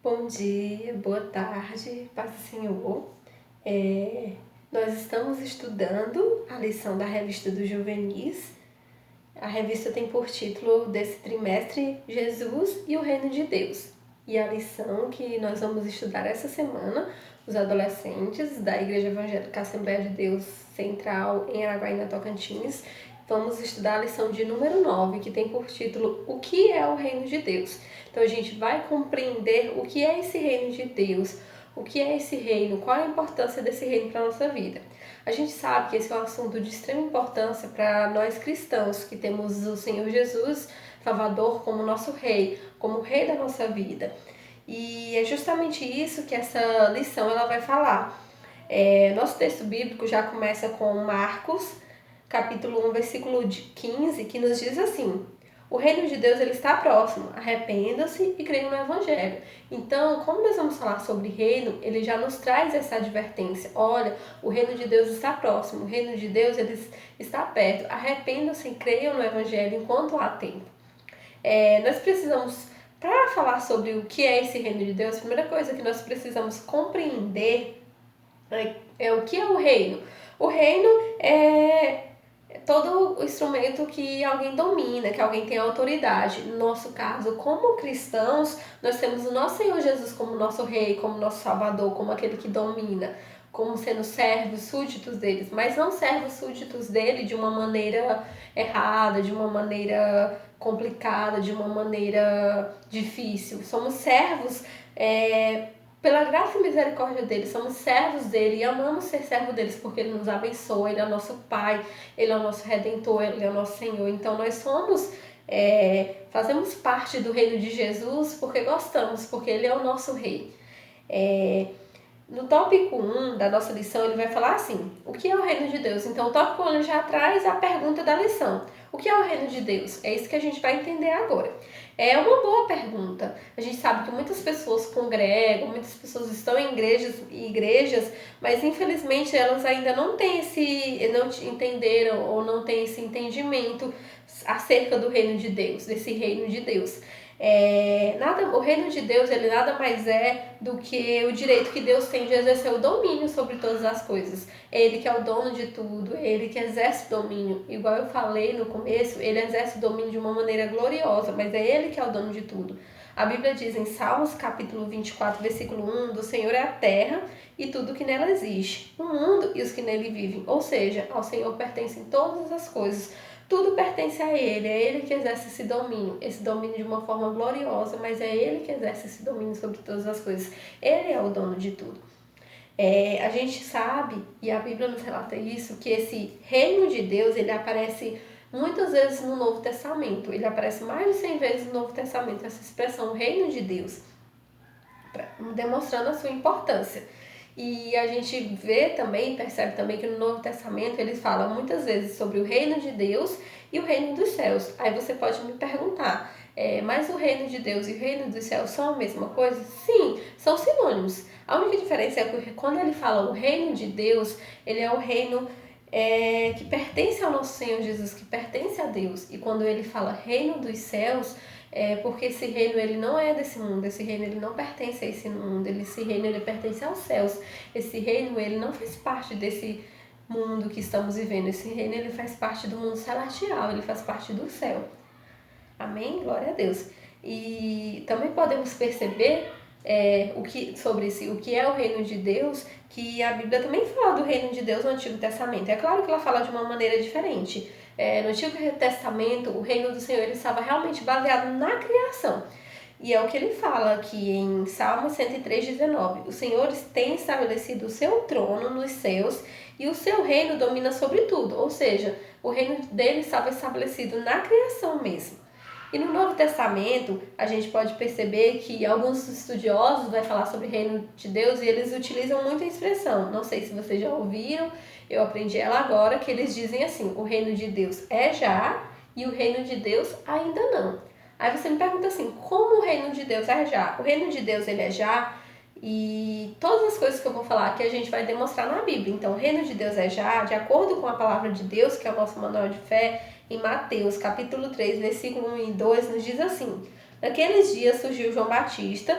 Bom dia, boa tarde, paz do Senhor. Nós estamos estudando a lição da revista dos juvenis. A revista tem por título desse trimestre Jesus e o Reino de Deus. E a lição que nós vamos estudar essa semana, os adolescentes da Igreja Evangélica Assembleia de Deus Central em Araguaína, Tocantins, vamos estudar a lição de número 9, que tem por título O que é o Reino de Deus? Então a gente vai compreender o que é esse Reino de Deus, o que é esse reino, qual é a importância desse reino para a nossa vida. A gente sabe que esse é um assunto de extrema importância para nós cristãos, que temos o Senhor Jesus, Salvador, como nosso rei, como o rei da nossa vida. E é justamente isso que essa lição ela vai falar. Nosso texto bíblico já começa com Marcos, capítulo 1, versículo 15, que nos diz assim: o reino de Deus ele está próximo, arrependam-se e creiam no Evangelho. Então, como nós vamos falar sobre reino, ele já nos traz essa advertência. Olha, o reino de Deus está próximo, o reino de Deus ele está perto. Arrependam-se e creiam no Evangelho enquanto há tempo. Nós precisamos, para falar sobre o que é esse reino de Deus, a primeira coisa que nós precisamos compreender é o que é o reino. O reino é todo o instrumento que alguém domina, que alguém tem autoridade. No nosso caso, como cristãos, nós temos o nosso Senhor Jesus como nosso rei, como nosso salvador, como aquele que domina, como sendo servos, súditos deles, mas não servos, súditos dele de uma maneira errada, de uma maneira complicada, de uma maneira difícil. Somos servos pela graça e misericórdia dele, somos servos dele e amamos ser servo deles porque ele nos abençoa, ele é nosso Pai, ele é o nosso Redentor, ele é o nosso Senhor. Então nós fazemos parte do reino de Jesus porque gostamos, porque ele é o nosso rei. No tópico 1 da nossa lição, ele vai falar assim: o que é o reino de Deus? Então o tópico 1 já traz a pergunta da lição. O que é o reino de Deus? É isso que a gente vai entender agora. É uma boa pergunta. A gente sabe que muitas pessoas congregam, muitas pessoas estão em igrejas, mas infelizmente elas ainda não entenderam ou não têm esse entendimento acerca do reino de Deus, desse reino de Deus. O reino de Deus ele nada mais é do que o direito que Deus tem de exercer o domínio sobre todas as coisas. Ele que é o dono de tudo, ele que exerce domínio. Igual eu falei no começo, ele exerce o domínio de uma maneira gloriosa, mas é ele que é o dono de tudo. A Bíblia diz em Salmos capítulo 24, versículo 1, do Senhor é a terra e tudo que nela existe, o mundo e os que nele vivem. Ou seja, ao Senhor pertencem todas as coisas. Tudo pertence a Ele, é Ele que exerce esse domínio de uma forma gloriosa, mas é Ele que exerce esse domínio sobre todas as coisas. Ele é o dono de tudo. A gente sabe, e a Bíblia nos relata isso, que esse reino de Deus, ele aparece muitas vezes no Novo Testamento. Ele aparece mais de 100 vezes no Novo Testamento, essa expressão, reino de Deus, demonstrando a sua importância. E a gente percebe também que no Novo Testamento eles falam muitas vezes sobre o reino de Deus e o reino dos céus. Aí você pode me perguntar, mas o reino de Deus e o reino dos céus são a mesma coisa? Sim, são sinônimos. A única diferença é que quando ele fala o reino de Deus, ele é o reino que pertence ao nosso Senhor Jesus, que pertence a Deus. E quando ele fala reino dos céus, porque esse reino ele não é desse mundo, esse reino ele não pertence a esse mundo, esse reino ele pertence aos céus. Esse reino ele não faz parte desse mundo que estamos vivendo, esse reino ele faz parte do mundo celestial, ele faz parte do céu. Amém? Glória a Deus. E também podemos perceber o que é o reino de Deus, que a Bíblia também fala do reino de Deus no Antigo Testamento. É claro que ela fala de uma maneira diferente. No Antigo Testamento, o reino do Senhor ele estava realmente baseado na criação. E é o que ele fala aqui em Salmo 103:19. O Senhor tem estabelecido o seu trono nos céus e o seu reino domina sobre tudo. Ou seja, o reino dele estava estabelecido na criação mesmo. E no Novo Testamento, a gente pode perceber que alguns estudiosos vão falar sobre o reino de Deus e eles utilizam muito a expressão. Não sei se vocês já ouviram, eu aprendi ela agora, que eles dizem assim: o reino de Deus é já e o reino de Deus ainda não. Aí você me pergunta assim, como o reino de Deus é já? O reino de Deus ele é já e todas as coisas que eu vou falar aqui a gente vai demonstrar na Bíblia. Então, o reino de Deus é já, de acordo com a palavra de Deus, que é o nosso manual de fé, em Mateus capítulo 3, versículo 1 e 2, nos diz assim: Naqueles dias surgiu João Batista,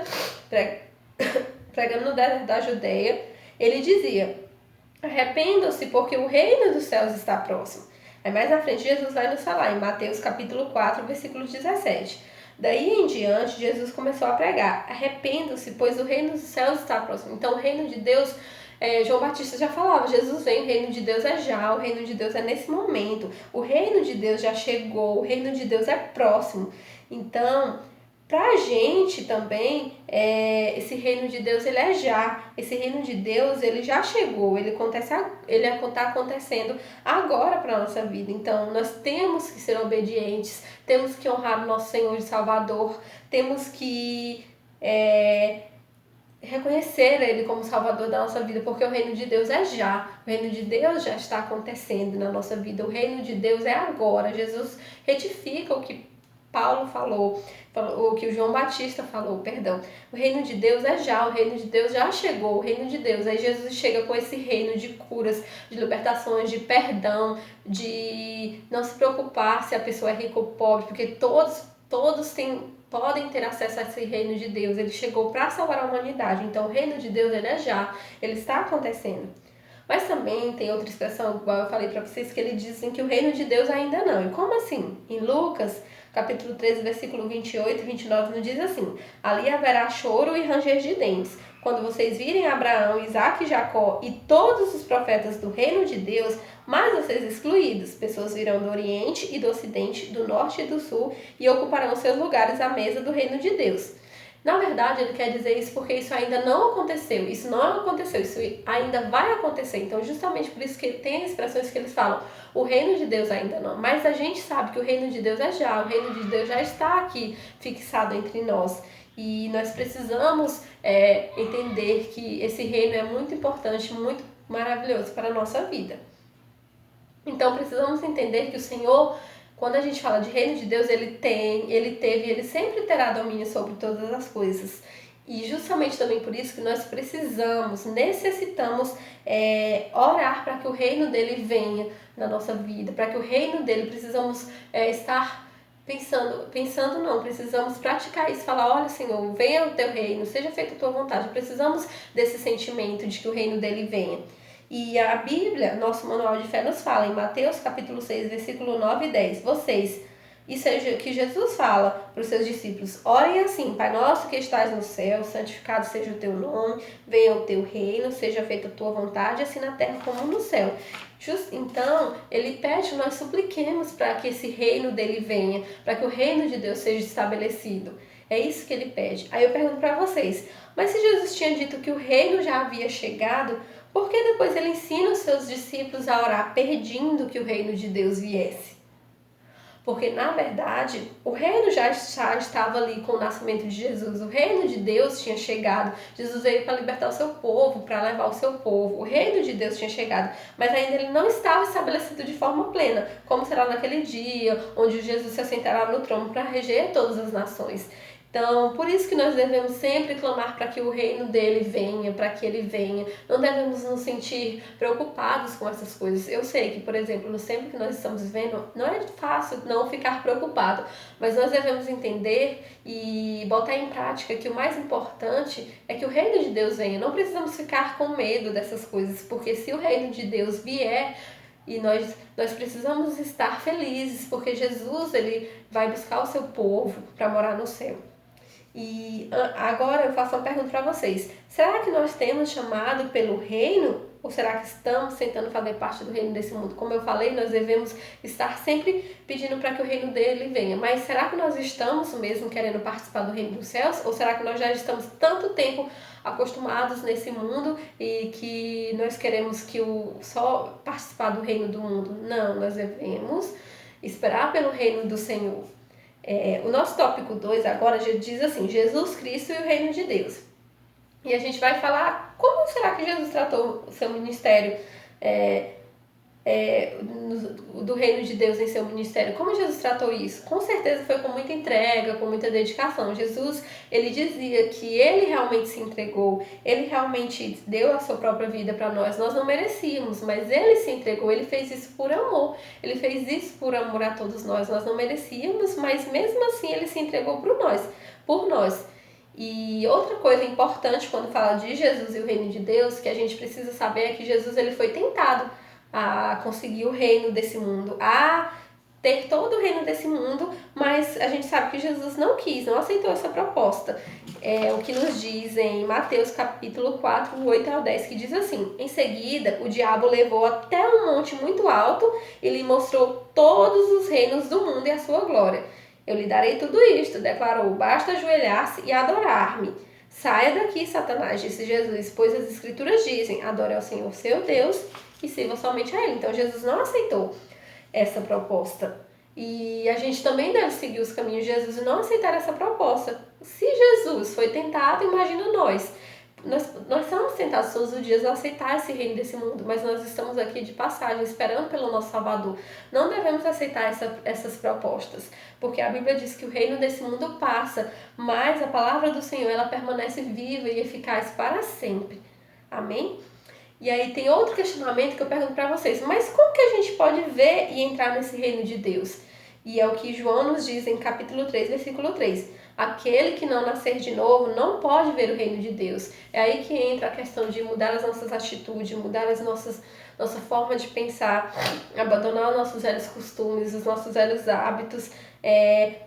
pregando no deserto da Judeia. Ele dizia: arrependam-se, porque o reino dos céus está próximo. Aí mais à frente Jesus vai nos falar, em Mateus capítulo 4, versículo 17. Daí em diante, Jesus começou a pregar: arrependam-se, pois o reino dos céus está próximo. Então, o reino de Deus, João Batista já falava: Jesus vem, o reino de Deus é já, o reino de Deus é nesse momento, o reino de Deus já chegou, o reino de Deus é próximo. Então, pra gente também, esse reino de Deus, ele é já. Esse reino de Deus, ele já chegou, ele está acontecendo agora para a nossa vida. Então, nós temos que ser obedientes, temos que honrar o nosso Senhor e Salvador, temos que reconhecer Ele como Salvador da nossa vida, porque o reino de Deus é já. O reino de Deus já está acontecendo na nossa vida. O reino de Deus é agora. Jesus retifica o que Paulo falou, o que o João Batista falou, perdão. O reino de Deus é já, o reino de Deus já chegou, o reino de Deus. Aí Jesus chega com esse reino de curas, de libertações, de perdão, de não se preocupar se a pessoa é rica ou pobre, porque todos podem ter acesso a esse reino de Deus. Ele chegou para salvar a humanidade. Então o reino de Deus, ele é já, ele está acontecendo. Mas também tem outra expressão, igual eu falei para vocês, que eles dizem que o reino de Deus ainda não. E como assim? Em Lucas, capítulo 13, versículo 28 e 29, nos diz assim: ali haverá choro e ranger de dentes, quando vocês virem Abraão, Isaque e Jacó e todos os profetas do reino de Deus, mas vocês excluídos. Pessoas virão do Oriente e do Ocidente, do Norte e do Sul, e ocuparão seus lugares à mesa do reino de Deus. Na verdade, ele quer dizer isso porque isso ainda não aconteceu. Isso não aconteceu, isso ainda vai acontecer. Então, justamente por isso que tem expressões que eles falam: o reino de Deus ainda não. Mas a gente sabe que o reino de Deus é já. O reino de Deus já está aqui, fixado entre nós. E nós precisamos entender que esse reino é muito importante, muito maravilhoso para a nossa vida. Então, precisamos entender que o Senhor, quando a gente fala de reino de Deus, ele teve e ele sempre terá domínio sobre todas as coisas. E justamente também por isso que nós necessitamos orar para que o reino dele venha na nossa vida, para que o reino dele, precisamos estar precisamos praticar isso, falar: olha, Senhor, venha o teu reino, seja feita a tua vontade. Precisamos desse sentimento de que o reino dele venha. E a Bíblia, nosso manual de fé, nos fala em Mateus capítulo 6, versículo 9 e 10. Isso é que Jesus fala para os seus discípulos: orem assim: Pai nosso que estás no céu, santificado seja o teu nome, venha o teu reino, seja feita a tua vontade, assim na terra como no céu. Então, ele pede que nós supliquemos para que esse reino dele venha, para que o reino de Deus seja estabelecido. É isso que ele pede. Aí eu pergunto para vocês: mas se Jesus tinha dito que o reino já havia chegado, por que depois ele ensina os seus discípulos a orar pedindo que o reino de Deus viesse? Porque, na verdade, o reino já estava ali com o nascimento de Jesus. O reino de Deus tinha chegado. Jesus veio para libertar o seu povo, para levar o seu povo. O reino de Deus tinha chegado. Mas ainda ele não estava estabelecido de forma plena, como será naquele dia, onde Jesus se assentará no trono para reger todas as nações. Então, por isso que nós devemos sempre clamar para que o reino dele venha, para que ele venha. Não devemos nos sentir preocupados com essas coisas. Eu sei que, por exemplo, no tempo que nós estamos vivendo, não é fácil não ficar preocupado, mas nós devemos entender e botar em prática que o mais importante é que o reino de Deus venha. Não precisamos ficar com medo dessas coisas, porque se o reino de Deus vier, e nós precisamos estar felizes, porque Jesus, ele vai buscar o seu povo para morar no céu. E agora eu faço uma pergunta para vocês: será que nós temos chamado pelo reino? Ou será que estamos tentando fazer parte do reino desse mundo? Como eu falei, nós devemos estar sempre pedindo para que o reino dele venha. Mas será que nós estamos mesmo querendo participar do reino dos céus? Ou será que nós já estamos tanto tempo acostumados nesse mundo e que nós queremos só participar do reino do mundo? Não, nós devemos esperar pelo reino do Senhor. O nosso tópico 2 agora já diz assim: Jesus Cristo e o reino de Deus. E a gente vai falar como será que Jesus tratou o seu ministério do reino de Deus em seu ministério. Como Jesus tratou isso? Com certeza foi com muita entrega, com muita dedicação. Jesus, ele dizia que ele realmente se entregou, ele realmente deu a sua própria vida para nós. Nós não merecíamos, mas ele se entregou, ele fez isso por amor. Ele fez isso por amor a todos nós. Nós não merecíamos, mas mesmo assim ele se entregou por nós. E outra coisa importante quando fala de Jesus e o reino de Deus, que a gente precisa saber é que Jesus ele foi tentado a conseguir o reino desse mundo, a ter todo o reino desse mundo, mas a gente sabe que Jesus não quis, não aceitou essa proposta. É o que nos diz em Mateus capítulo 4, 8 ao 10, que diz assim: em seguida, o diabo levou até um monte muito alto e lhe mostrou todos os reinos do mundo e a sua glória. Eu lhe darei tudo isto, declarou, basta ajoelhar-se e adorar-me. Saia daqui, Satanás, disse Jesus, pois as escrituras dizem, adore ao Senhor seu Deus e sirva somente a Ele. Então Jesus não aceitou essa proposta. E a gente também deve seguir os caminhos de Jesus e não aceitar essa proposta. Se Jesus foi tentado, imagina nós. Nós somos tentados todos os dias a aceitar esse reino desse mundo, mas nós estamos aqui de passagem, esperando pelo nosso Salvador. Não devemos aceitar essas propostas, porque a Bíblia diz que o reino desse mundo passa, mas a palavra do Senhor ela permanece viva e eficaz para sempre. Amém? E aí tem outro questionamento que eu pergunto para vocês, mas como que a gente pode ver e entrar nesse reino de Deus? E é o que João nos diz em capítulo 3, versículo 3. Aquele que não nascer de novo não pode ver o reino de Deus. É aí que entra a questão de mudar as nossas atitudes, mudar nossa forma de pensar, abandonar os nossos velhos costumes, os nossos velhos hábitos,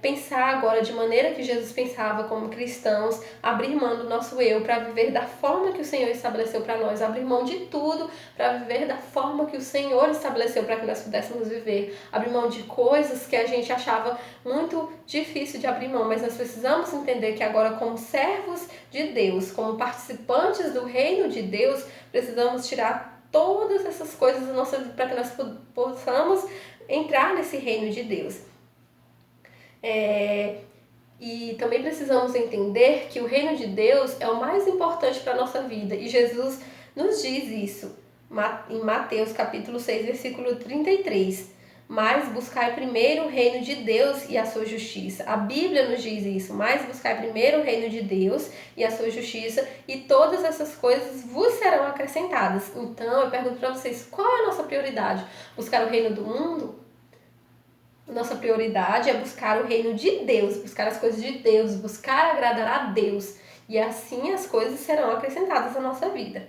pensar agora de maneira que Jesus pensava como cristãos, abrir mão do nosso eu para viver da forma que o Senhor estabeleceu para nós, abrir mão de tudo para viver da forma que o Senhor estabeleceu para que nós pudéssemos viver, abrir mão de coisas que a gente achava muito difícil de abrir mão, mas nós precisamos entender que agora, como servos de Deus, como participantes do reino de Deus, precisamos tirar todas essas coisas da nossa vida para que nós possamos entrar nesse reino de Deus. E também precisamos entender que o reino de Deus é o mais importante para a nossa vida. E Jesus nos diz isso em Mateus capítulo 6, versículo 33. Mas buscai primeiro o reino de Deus e a sua justiça. A Bíblia nos diz isso. Mas buscai primeiro o reino de Deus e a sua justiça, e todas essas coisas vos serão acrescentadas. Então, eu pergunto para vocês, qual é a nossa prioridade? Buscar o reino do mundo? Nossa prioridade é buscar o reino de Deus, buscar as coisas de Deus, buscar agradar a Deus. E assim as coisas serão acrescentadas à nossa vida.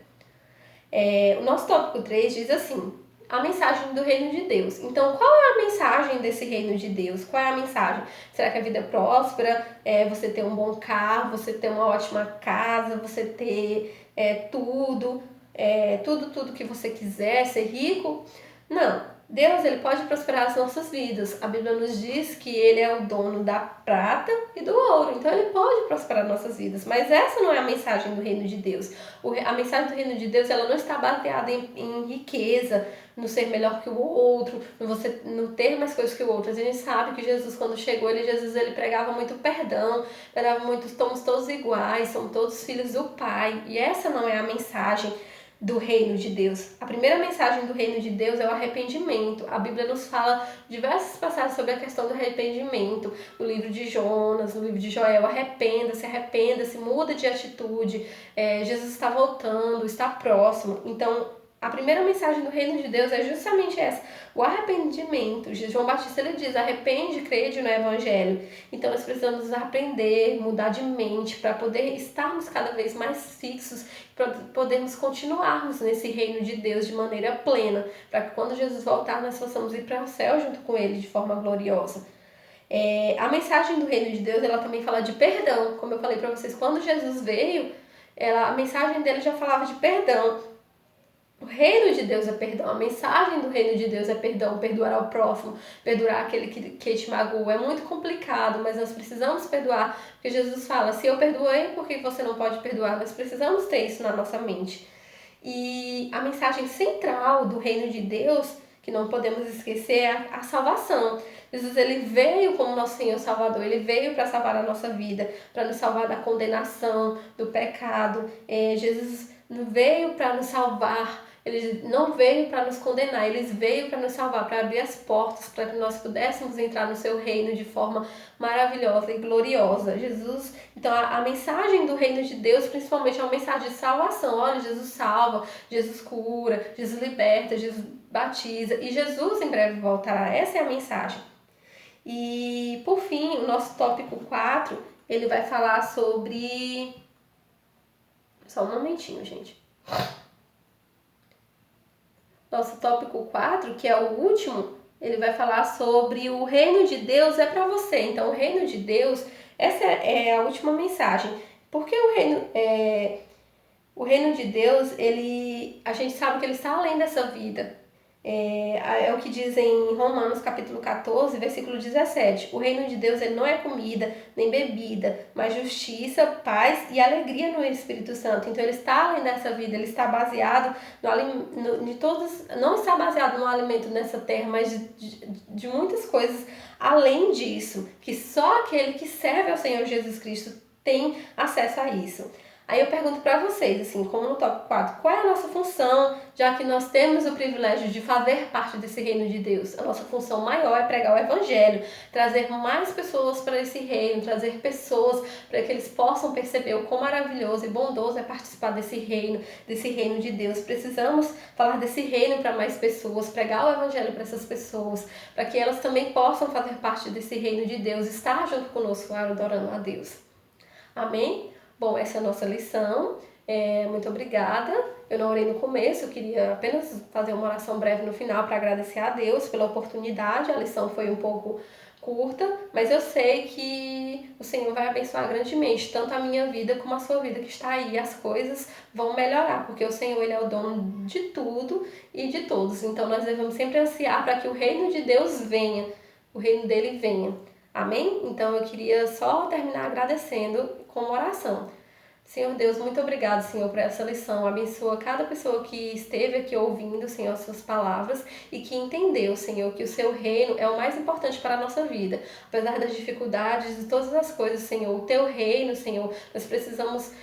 O nosso tópico 3 diz assim: a mensagem do reino de Deus. Então, qual é a mensagem desse reino de Deus? Qual é a mensagem? Será que a vida é próspera? Você ter um bom carro, você ter uma ótima casa, você ter tudo que você quiser, ser rico? Não. Deus ele pode prosperar as nossas vidas. A Bíblia nos diz que Ele é o dono da prata e do ouro. Então Ele pode prosperar nossas vidas. Mas essa não é a mensagem do reino de Deus. A mensagem do reino de Deus ela não está baseada em riqueza, no ser melhor que o outro, no ter mais coisas que o outro. A gente sabe que Jesus, quando chegou, Jesus pregava muito perdão, pregava muito, somos todos iguais, somos todos filhos do Pai. E essa não é a mensagem do reino de Deus. A primeira mensagem do reino de Deus é o arrependimento. A Bíblia nos fala diversas passagens sobre a questão do arrependimento. No livro de Jonas, no livro de Joel, arrependa-se, muda de atitude. Jesus está voltando, está próximo. Então, a primeira mensagem do reino de Deus é justamente essa, o arrependimento. João Batista ele diz, arrepende, crede no Evangelho. Então nós precisamos aprender, mudar de mente para poder estarmos cada vez mais fixos, para podermos continuarmos nesse reino de Deus de maneira plena, para que quando Jesus voltar nós possamos ir para o céu junto com Ele de forma gloriosa. A mensagem do reino de Deus ela também fala de perdão. Como eu falei para vocês, quando Jesus veio, a mensagem dele já falava de perdão. O reino de Deus é perdão, a mensagem do reino de Deus é perdão, perdoar ao próximo, perdoar aquele que te magoou. É muito complicado, mas nós precisamos perdoar, porque Jesus fala, se eu perdoei, por que você não pode perdoar? Nós precisamos ter isso na nossa mente. E a mensagem central do reino de Deus, que não podemos esquecer, é a salvação. Jesus ele veio como nosso Senhor Salvador, Ele veio para salvar a nossa vida, para nos salvar da condenação, do pecado. Jesus veio para nos salvar Ele não veio para nos condenar, ele veio para nos salvar, para abrir as portas, para que nós pudéssemos entrar no seu reino de forma maravilhosa e gloriosa. Jesus, então a mensagem do reino de Deus principalmente é uma mensagem de salvação. Olha, Jesus salva, Jesus cura, Jesus liberta, Jesus batiza e Jesus em breve voltará. Essa é a mensagem. E por fim, o nosso tópico 4, ele vai falar sobre... Só um momentinho, gente. Nosso tópico 4, que é o último, ele vai falar sobre o reino de Deus é para você. Então, o reino de Deus, essa é a última mensagem. Porque o reino de Deus, a gente sabe que ele está além dessa vida. É o que diz em Romanos capítulo 14, versículo 17. O reino de Deus ele não é comida, nem bebida, mas justiça, paz e alegria no Espírito Santo. Então ele está além dessa vida, ele está baseado não está baseado no alimento nessa terra, mas de muitas coisas além disso, que só aquele que serve ao Senhor Jesus Cristo tem acesso a isso. Aí eu pergunto para vocês, assim, como no tópico 4, qual é a nossa função, já que nós temos o privilégio de fazer parte desse reino de Deus? A nossa função maior é pregar o evangelho, trazer mais pessoas para esse reino, trazer pessoas para que eles possam perceber o quão maravilhoso e bondoso é participar desse reino de Deus. Precisamos falar desse reino para mais pessoas, pregar o evangelho para essas pessoas, para que elas também possam fazer parte desse reino de Deus, estar junto conosco adorando a Deus. Amém? Bom, essa é a nossa lição. Muito obrigada. Eu não orei no começo, eu queria apenas fazer uma oração breve no final para agradecer a Deus pela oportunidade. A lição foi um pouco curta, mas eu sei que o Senhor vai abençoar grandemente, tanto a minha vida como a sua vida que está aí. As coisas vão melhorar, porque o Senhor ele é o dono de tudo e de todos. Então nós devemos sempre ansiar para que o reino de Deus venha, o reino dele venha. Amém? Então eu queria só terminar agradecendo com uma oração. Senhor Deus, muito obrigado, Senhor, por essa lição. Abençoa cada pessoa que esteve aqui ouvindo, Senhor, as suas palavras e que entendeu, Senhor, que o seu reino é o mais importante para a nossa vida. Apesar das dificuldades, de todas as coisas, Senhor, o teu reino, Senhor, nós precisamos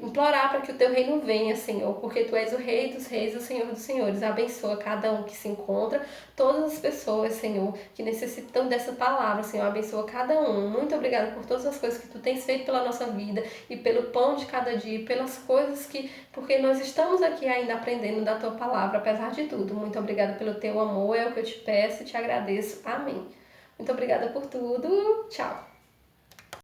implorar para que o teu reino venha, Senhor, porque tu és o Rei dos Reis e o Senhor dos Senhores. Abençoa cada um que se encontra, todas as pessoas, Senhor, que necessitam dessa palavra, Senhor. Abençoa cada um. Muito obrigada por todas as coisas que tu tens feito pela nossa vida e pelo pão de cada dia, pelas coisas porque nós estamos aqui ainda aprendendo da tua palavra, apesar de tudo. Muito obrigada pelo teu amor, é o que eu te peço e te agradeço. Amém. Muito obrigada por tudo. Tchau.